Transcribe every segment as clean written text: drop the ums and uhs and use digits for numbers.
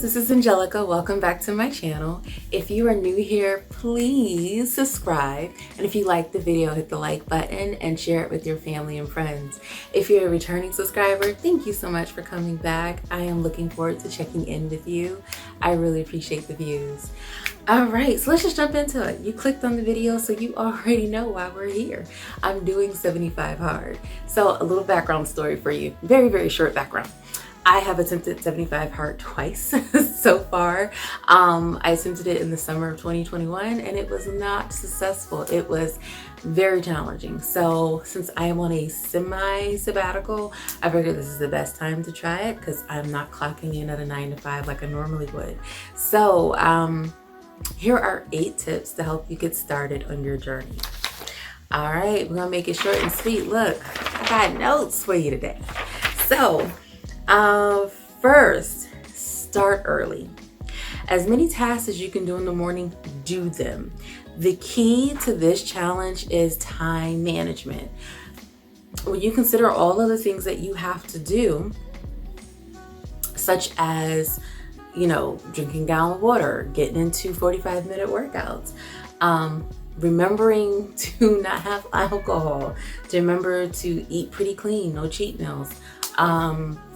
this is Angelica. Welcome back to my channel. If you are new here, please subscribe. And if you like the video, hit the like button and share it with your family and friends. If you're a returning subscriber, thank you so much for coming back. I am looking forward to checking in with you. I really appreciate the views. All right, so let's just jump into it. You clicked on the video, so you already know why we're here. I'm doing 75 hard. So a little background story for you. Very, very short background. I have attempted 75 hard twice so far. I attempted it in the summer of 2021 and it was not successful. It was very challenging. So since I am on a semi-sabbatical, I figured this is the best time to try it because I'm not clocking in at a 9 to 5 like I normally would. So here are 8 tips to help you get started on your journey. All right, we're gonna make it short and sweet. Look, I got notes for you today. So first, start early. As many tasks as you can do in the morning, do them. The key to this challenge is time management. When you consider all of the things that you have to do, such as, drinking a gallon of water, getting into 45-minute workouts, remembering to not have alcohol, to remember to eat pretty clean, no cheat meals,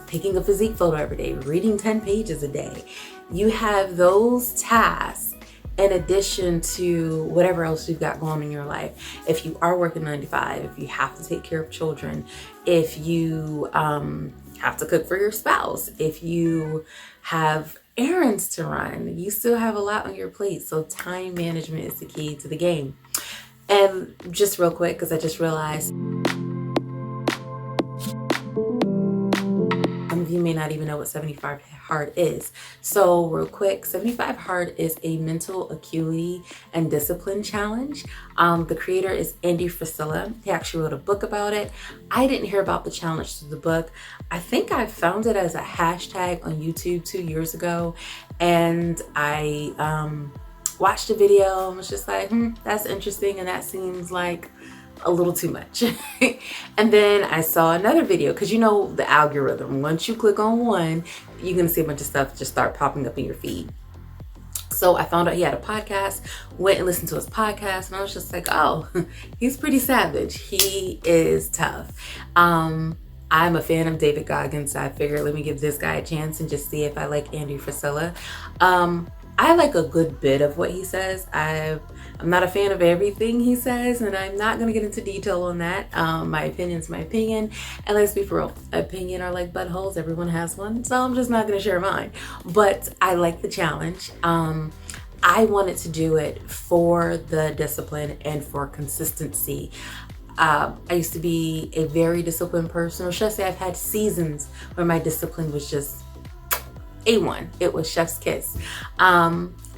taking a physique photo every day, reading 10 pages a day. You have those tasks in addition to whatever else you've got going on in your life. If you are working 9 to 5, if you have to take care of children, if you have to cook for your spouse, if you have errands to run, you still have a lot on your plate. So time management is the key to the game. And just real quick, because I just realized you may not even know what 75 hard is. So real quick, 75 hard is a mental acuity and discipline challenge. The creator is Frisella. He actually wrote a book about it. I didn't hear about the challenge through the book. I think I found it as a hashtag on YouTube 2 years ago, and I watched a video and was just like, that's interesting, and that seems like a little too much. And then I saw another video, because the algorithm, once you click on one, you're gonna see a bunch of stuff just start popping up in your feed. So I found out he had a podcast, went and listened to his podcast, and I was just like, oh, he's pretty savage. He is tough. I'm a fan of David Goggins, so I figured let me give this guy a chance and just see if I like Frisella. I like a good bit of what he says. I'm not a fan of everything he says, and I'm not going to get into detail on that. My opinion's my opinion, and let's be for real, opinion are like buttholes. Everyone has one, so I'm just not going to share mine. But I like the challenge. I wanted to do it for the discipline and for consistency. I used to be a very disciplined person, or should I say I've had seasons where my discipline was just A1. It was chef's kiss.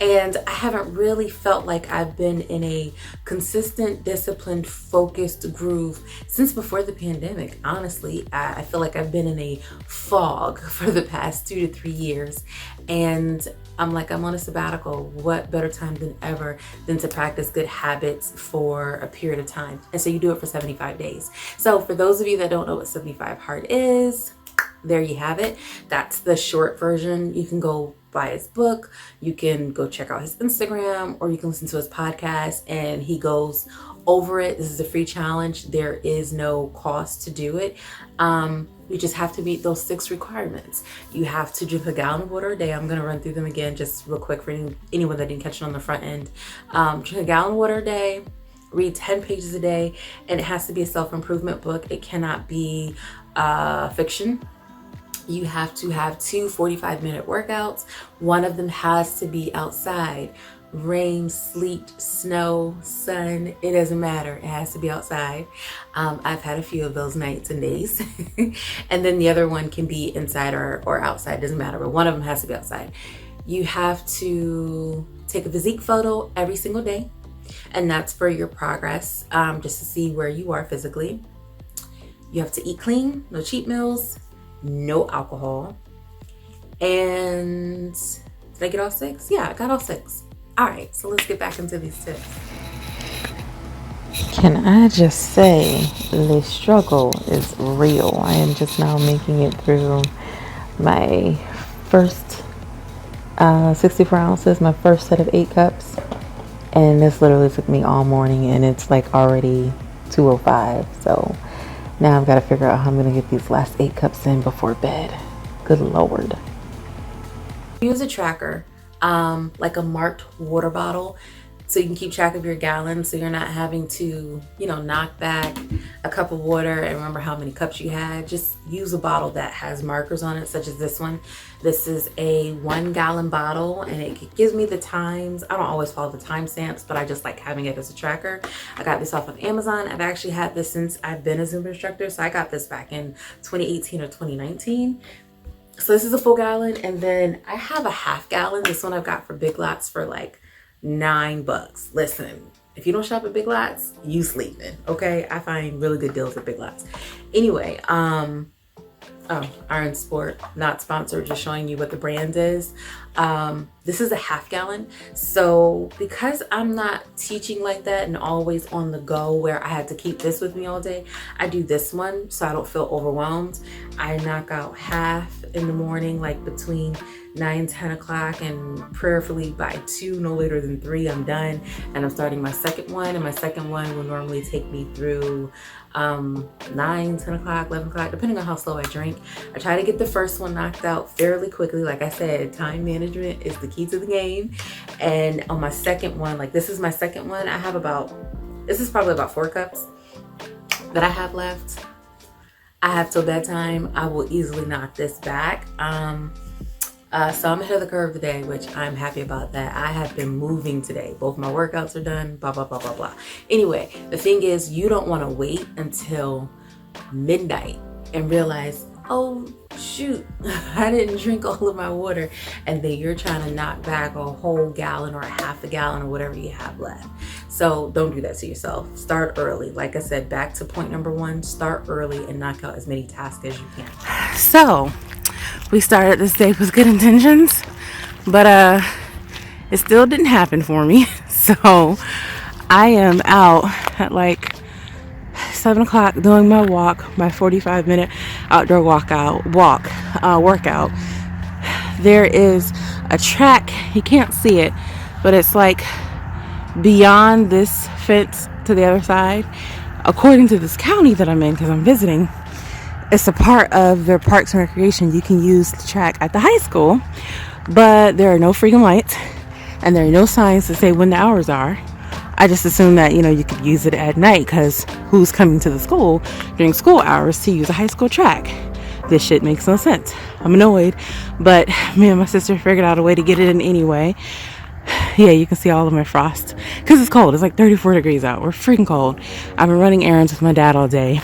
And I haven't really felt like I've been in a consistent, disciplined, focused groove since before the pandemic. Honestly, I feel like I've been in a fog for the past 2 to 3 years. And I'm like, I'm on a sabbatical. What better time than ever than to practice good habits for a period of time? And so you do it for 75 days. So for those of you that don't know what 75 hard is, there you have it. That's the short version. You can go buy his book, you can go check out his Instagram, or you can listen to his podcast and he goes over it. This is a free challenge. There is no cost to do it. You just have to meet those 6 requirements. You have to drink a gallon of water a day. I'm going to run through them again just real quick for anyone that didn't catch it on the front end. Drink a gallon of water a day, read 10 pages a day, and it has to be a self-improvement book. It cannot be fiction. You have to have 2 45-minute workouts. One of them has to be outside. Rain, sleet, snow, sun, it doesn't matter. It has to be outside. I've had a few of those nights and days. And then the other one can be inside or outside, doesn't matter, but one of them has to be outside. You have to take a physique photo every single day, and that's for your progress, just to see where you are physically. You have to eat clean, no cheat meals, no alcohol. And did I get all 6? Yeah, I got all 6. All right, so let's get back into these tips. Can I just say the struggle is real? I am just now making it through my first 64 ounces, my first set of 8 cups. And this literally took me all morning, and it's like already 2:05. So now I've got to figure out how I'm going to get these last 8 cups in before bed. Good Lord. Use a tracker, like a marked water bottle, so you can keep track of your gallons, so you're not having to, knock back a cup of water and remember how many cups you had. Just use a bottle that has markers on it, such as this one. This is a 1-gallon bottle, and it gives me the times. I don't always follow the timestamps, but I just like having it as a tracker. I got this off of Amazon. I've actually had this since I've been a Zumba instructor, so I got this back in 2018 or 2019. So this is a full gallon, and then I have a half gallon. This one I've got for Big Lots for like $9. Listen, if you don't shop at Big Lots, you sleeping, okay? I find really good deals at Big Lots. Anyway, Iron Sport, not sponsored, just showing you what the brand is. This is a half gallon. So because I'm not teaching like that and always on the go where I had to keep this with me all day, I do this one so I don't feel overwhelmed. I knock out half in the morning, like between 9-10 o'clock, and prayerfully by 2, no later than 3, I'm done, and I'm starting my second one. And my second one will normally take me through 9-10 o'clock, 11 o'clock, depending on how slow I drink. I try to get the first one knocked out fairly quickly. Like I said, time management is the key to the game. And on my second one, like this is my second one, this is probably about 4 cups that I have left. I have till bedtime. I will easily knock this back. So I'm ahead of the curve today, which I'm happy about that. I have been moving today. Both my workouts are done, blah, blah, blah, blah, blah. Anyway, the thing is, you don't want to wait until midnight and realize, oh, shoot, I didn't drink all of my water. And then you're trying to knock back a whole gallon or a half a gallon or whatever you have left. So don't do that to yourself. Start early. Like I said, back to point number 1, start early and knock out as many tasks as you can. So we started this day with good intentions, but it still didn't happen for me. So I am out at like 7 o'clock doing my walk, my 45-minute outdoor workout. There is a track, you can't see it, but it's like beyond this fence to the other side. According to this county that I'm in, because I'm visiting, it's a part of their Parks and Recreation. You can use the track at the high school, but there are no freaking lights and there are no signs to say when the hours are. I just assumed that, you could use it at night, because who's coming to the school during school hours to use a high school track? This shit makes no sense. I'm annoyed, but me and my sister figured out a way to get it in anyway. Yeah, you can see all of my frost because it's cold. It's like 34 degrees out. We're freaking cold. I've been running errands with my dad all day,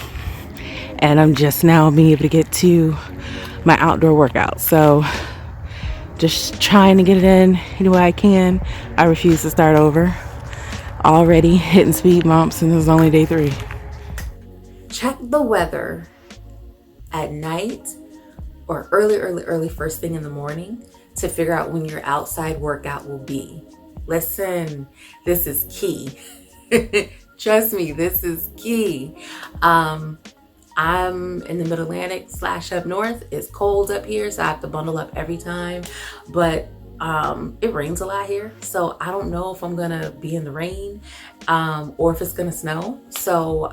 and I'm just now being able to get to my outdoor workout. So just trying to get it in any way I can. I refuse to start over. Already hitting speed bumps, and this is only day 3. Check the weather at night or early first thing in the morning to figure out when your outside workout will be. Listen, this is key. Trust me, this is key. I'm in the Mid-Atlantic / up north. It's cold up here, so I have to bundle up every time. But it rains a lot here, so I don't know if I'm gonna be in the rain or if it's gonna snow. So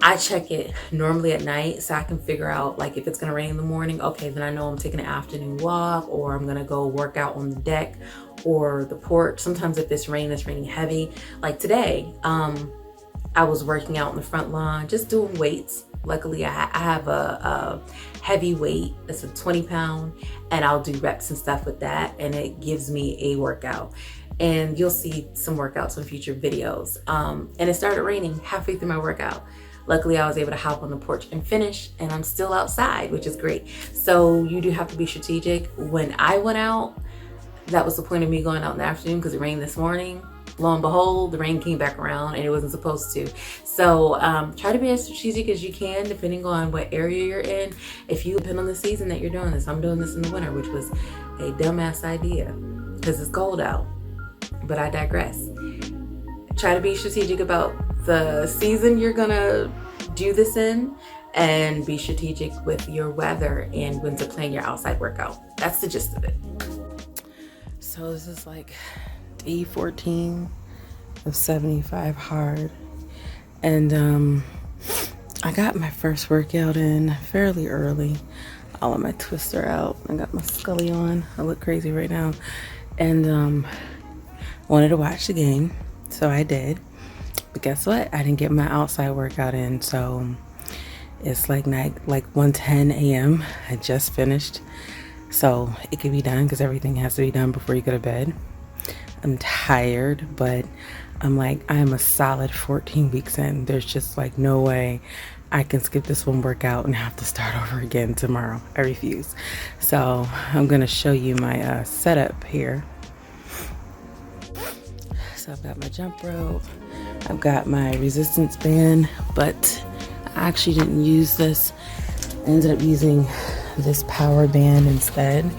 I check it normally at night so I can figure out, like, if it's gonna rain in the morning, okay, then I know I'm taking an afternoon walk, or I'm gonna go work out on the deck or the porch. Sometimes if it's raining heavy, like today, I was working out in the front lawn, just doing weights. Luckily, I have a heavy weight. It's a 20-pound, and I'll do reps and stuff with that, and it gives me a workout. And you'll see some workouts in future videos. And it started raining halfway through my workout. Luckily, I was able to hop on the porch and finish, and I'm still outside, which is great. So you do have to be strategic. When I went out, that was the point of me going out in the afternoon because it rained this morning. Lo and behold, the rain came back around and it wasn't supposed to. So try to be as strategic as you can, depending on what area you're in. If you depend on the season that you're doing this, I'm doing this in the winter, which was a dumbass idea because it's cold out. But I digress. Try to be strategic about the season you're gonna do this in, and be strategic with your weather and when to plan your outside workout. That's the gist of it. So this is like day 14 of 75 hard, and I got my first workout in fairly early. All of my twists are out. I got my Scully on. I look crazy right now, and wanted to watch the game, so I did. But guess what? I didn't get my outside workout in, so it's like 1:10 a.m. I just finished, so it could be done because everything has to be done before you go to bed. I'm tired, but I'm like, I'm a solid 14 weeks in. There's just like no way I can skip this one workout and have to start over again tomorrow. I refuse. So I'm gonna show you my setup here. So I've got my jump rope, I've got my resistance band, but I actually didn't use this. I ended up using this power band instead.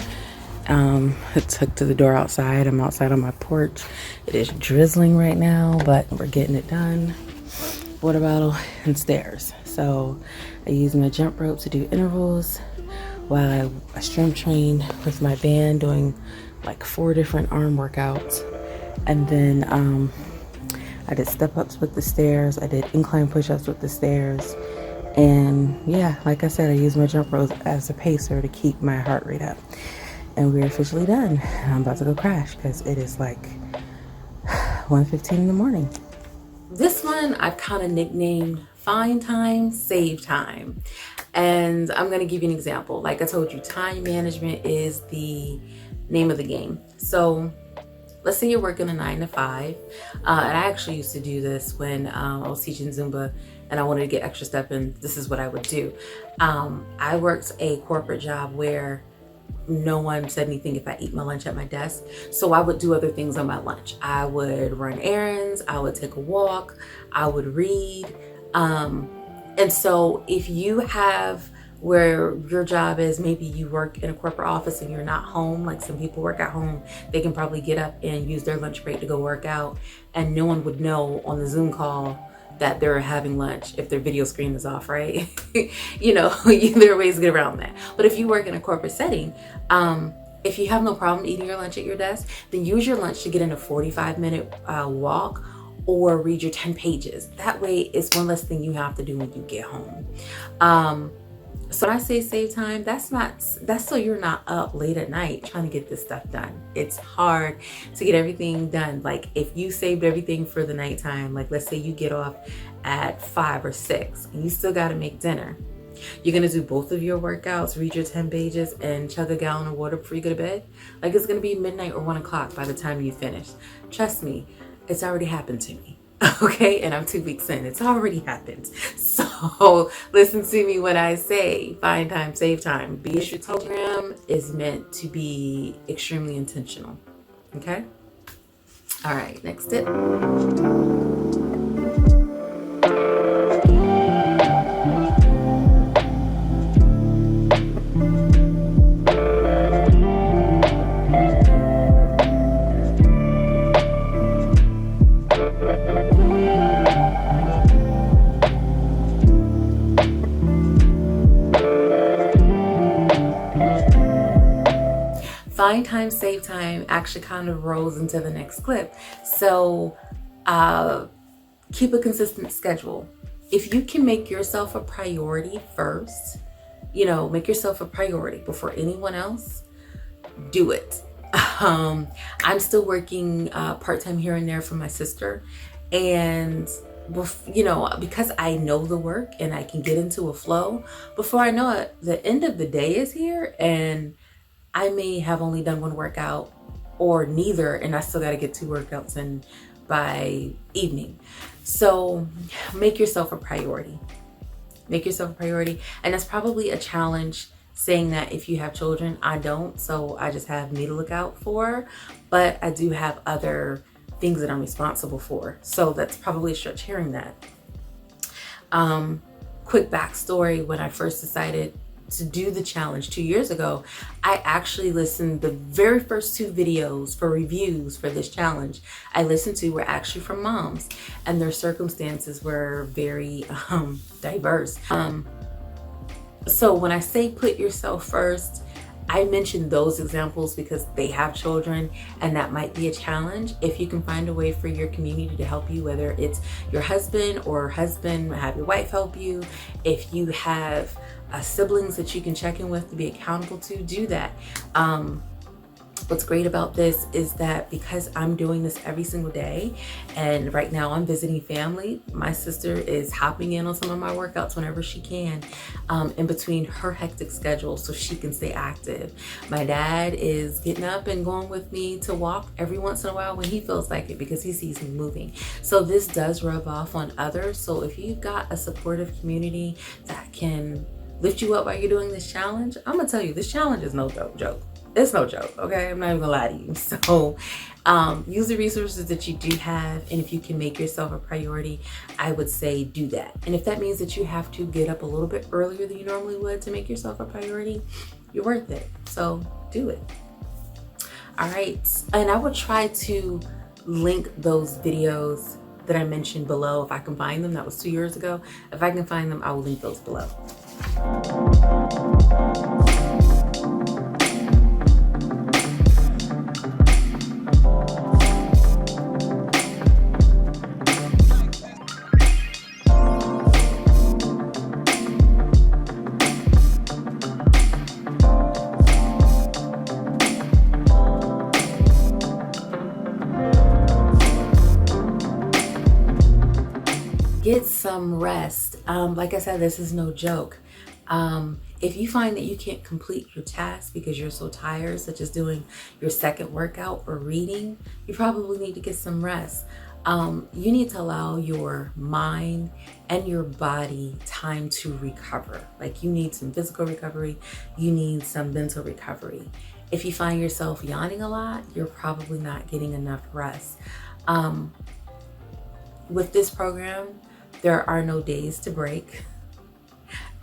It's hooked to the door outside. I'm outside on my porch. It is drizzling right now, but we're getting it done. Water bottle and stairs. So I use my jump rope to do intervals while I strength train with my band, doing like 4 different arm workouts. And then I did step ups with the stairs. I did incline push-ups with the stairs. And yeah, like I said, I use my jump rope as a pacer to keep my heart rate up. And we're officially done. I'm about to go crash because it is like 1:15 in the morning. This one I've kind of nicknamed Find Time, Save Time. And I'm going to give you an example. Like I told you, time management is the name of the game. So let's say you're working a 9 to 5. And I actually used to do this when I was teaching Zumba and I wanted to get extra step in. This is what I would do. I worked a corporate job where no one said anything if I eat my lunch at my desk. So I would do other things on my lunch. I would run errands, I would take a walk, I would read. And so if you have where your job is, maybe you work in a corporate office and you're not home, like some people work at home, they can probably get up and use their lunch break to go work out, and no one would know on the Zoom call that they're having lunch if their video screen is off, right? You know, there are ways to get around that. But if you work in a corporate setting, if you have no problem eating your lunch at your desk, then use your lunch to get in a 45-minute walk or read your 10 pages. That way it's one less thing you have to do when you get home. So when I say save time, that's so you're not up late at night trying to get this stuff done. It's hard to get everything done. Like if you saved everything for the nighttime, like let's say you get off at 5 or 6 and you still got to make dinner. You're going to do both of your workouts, read your 10 pages and chug a gallon of water before you go to bed. Like it's going to be midnight or 1 o'clock by the time you finish. Trust me, it's already happened to me. Okay, and I'm 2 weeks in. It's already happened. So listen to me when I say find time, save time. Be a strategic program is meant to be extremely intentional. Okay? All right, next tip. Find time, save time actually kind of rolls into the next clip. So keep a consistent schedule. If you can make yourself a priority first, make yourself a priority before anyone else, do it. I'm still working part-time here and there for my sister, and because I know the work and I can get into a flow, before I know it, the end of the day is here and I may have only done 1 workout or neither, and I still got to get 2 workouts in by evening. So make yourself a priority. Make yourself a priority. And that's probably a challenge saying that if you have children. I don't, so I just have me to look out for, but I do have other things that I'm responsible for. So that's probably a stretch hearing that. Quick backstory, when I first decided to do the challenge 2 years ago, I actually listened, the very first 2 videos for reviews for this challenge I listened to were actually from moms, and their circumstances were very diverse. So when I say put yourself first, I mentioned those examples because they have children and that might be a challenge. If you can find a way for your community to help you, whether it's your husband or have your wife help you, if you have siblings that you can check in with to be accountable to, do that. What's great about this is that because I'm doing this every single day, and right now I'm visiting family, my sister is hopping in on some of my workouts whenever she can, in between her hectic schedule so she can stay active. My dad is getting up and going with me to walk every once in a while when he feels like it because he sees me moving. So this does rub off on others. So if you've got a supportive community that can lift you up while you're doing this challenge, I'm gonna tell you, this challenge is no joke. It's no joke, okay? I'm not even gonna lie to you. So use the resources that you do have, and if you can make yourself a priority, I would say do that. And if that means that you have to get up a little bit earlier than you normally would to make yourself a priority, you're worth it. So do it. All right, and I will try to link those videos that I mentioned below if I can find them. That was 2 years ago. If I can find them, I will link those below. Get some rest. Like I said, this is no joke. If you find that you can't complete your task because you're so tired, such as doing your second workout or reading, you probably need to get some rest. You need to allow your mind and your body time to recover. Like, you need some physical recovery, you need some mental recovery. If you find yourself yawning a lot, you're probably not getting enough rest. With this program, there are no days to break.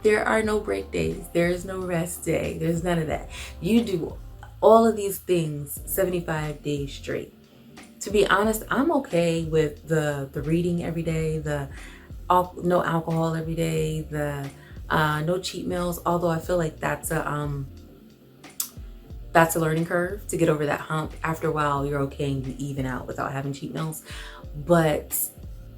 There are no break days. There is no rest day. There's none of that. You do all of these things 75 days straight. To be honest, I'm okay with the reading every day, the no alcohol every day, the no cheat meals, although I feel like that's a learning curve to get over that hump. After a while, you're okay and you even out without having cheat meals. But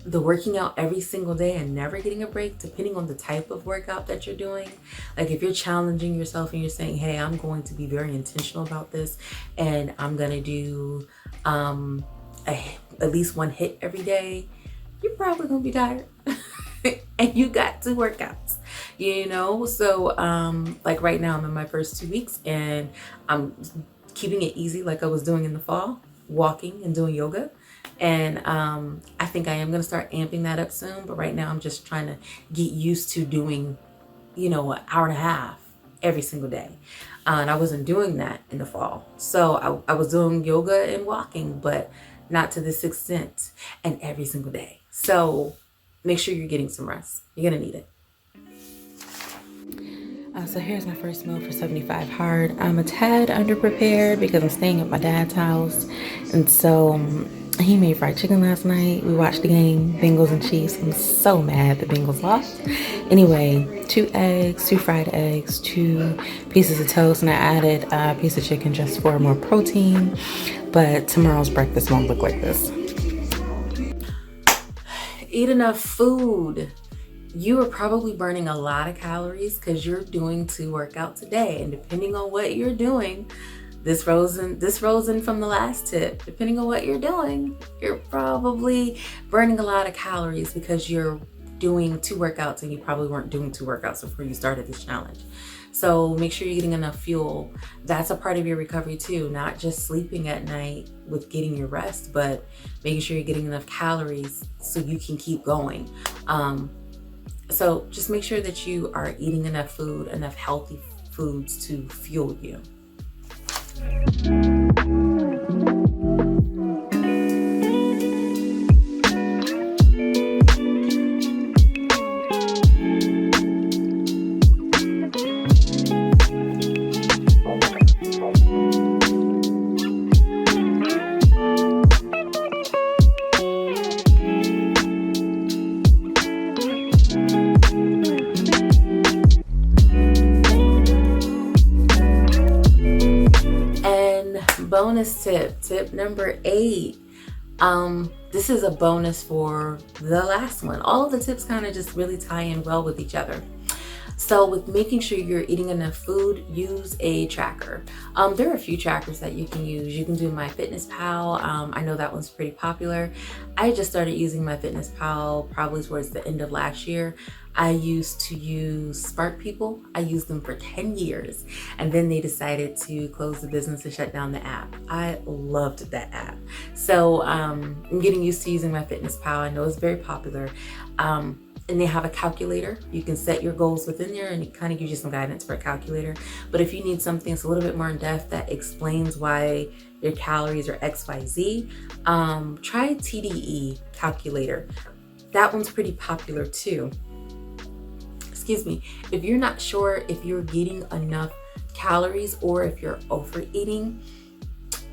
the working out every single day and never getting a break, depending on the type of workout that you're doing. Like, if you're challenging yourself and you're saying, hey, I'm going to be very intentional about this and I'm gonna do at least one hit every day, you're probably gonna be tired. And you got 2 workouts, you know? So like right now I'm in my first 2 weeks and I'm keeping it easy like I was doing in the fall, walking and doing yoga. And I think I am going to start amping that up soon. But right now I'm just trying to get used to doing, an hour and a half every single day. And I wasn't doing that in the fall. So I was doing yoga and walking, but not to this extent and every single day. So make sure you're getting some rest. You're going to need it. So here's my first meal for 75 hard. I'm a tad underprepared because I'm staying at my dad's house. And so he made fried chicken last night. We watched the game, Bengals and Chiefs. I'm so mad the Bengals lost. Anyway, 2 eggs, 2 fried eggs, 2 pieces of toast, and I added a piece of chicken just for more protein. But tomorrow's breakfast won't look like this. Eat enough food. You are probably burning a lot of calories because you're doing 2 workouts a day. And depending on what you're doing, this rolls in from the last tip. Depending on what you're doing, you're probably burning a lot of calories because you're doing 2 workouts and you probably weren't doing 2 workouts before you started this challenge. So make sure you're getting enough fuel. That's a part of your recovery too, not just sleeping at night with getting your rest, but making sure you're getting enough calories so you can keep going. So just make sure that you are eating enough food, enough healthy foods to fuel you. bonus tip number 8. This is a bonus for the last one. All of the tips kind of just really tie in well with each other. So with making sure you're eating enough food, use a tracker. There are a few trackers that you can use. You can do MyFitnessPal. I know that one's pretty popular. I just started using MyFitnessPal probably towards the end of last year. I used to use Spark People. I used them for 10 years, and then they decided to close the business and shut down the app. I loved that app. So I'm getting used to using MyFitnessPal. I know it's very popular. And they have a calculator. You can set your goals within there, and it kind of gives you some guidance for a calculator. But if you need something that's a little bit more in depth that explains why your calories are XYZ, try Tdee calculator. That one's pretty popular too. Excuse me. If you're not sure if you're getting enough calories or if you're overeating,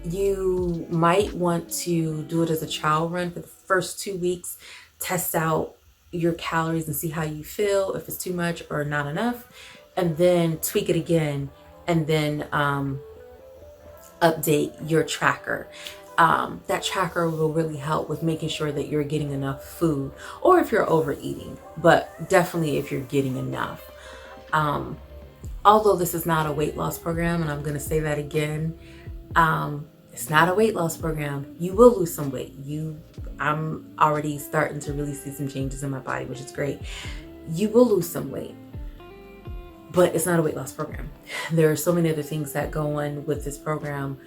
you might want to do it as a trial run for the first 2 weeks. Test out your calories and see how you feel, if it's too much or not enough, and then tweak it again, and then update your tracker. That tracker will really help with making sure that you're getting enough food, or if you're overeating, but definitely if you're getting enough. Although this is not a weight loss program, and I'm going to say that again, it's not a weight loss program. You will lose some weight. I'm already starting to really see some changes in my body, which is great. You will lose some weight, but it's not a weight loss program. There are so many other things that go on with this program,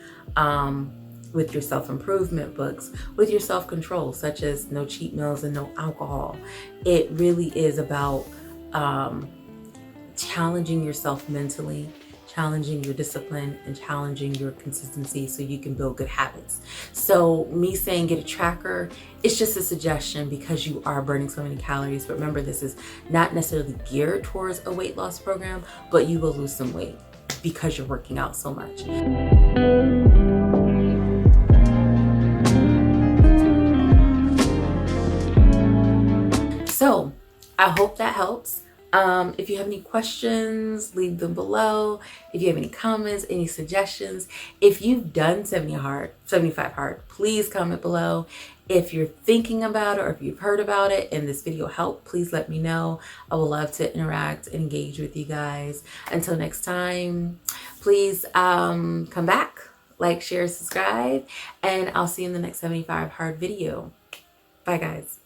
with your self-improvement books, with your self-control, such as no cheat meals and no alcohol. It really is about challenging yourself mentally, challenging your discipline, and challenging your consistency so you can build good habits. So me saying get a tracker, it's just a suggestion because you are burning so many calories. But remember, this is not necessarily geared towards a weight loss program, but you will lose some weight because you're working out so much. So I hope that helps. If you have any questions, leave them below. If you have any comments, any suggestions, if you've done 75 hard, please comment below. If you're thinking about it or if you've heard about it and this video helped, please let me know. I would love to interact and engage with you guys. Until next time, please come back, like, share, subscribe, and I'll see you in the next 75 hard video. Bye guys.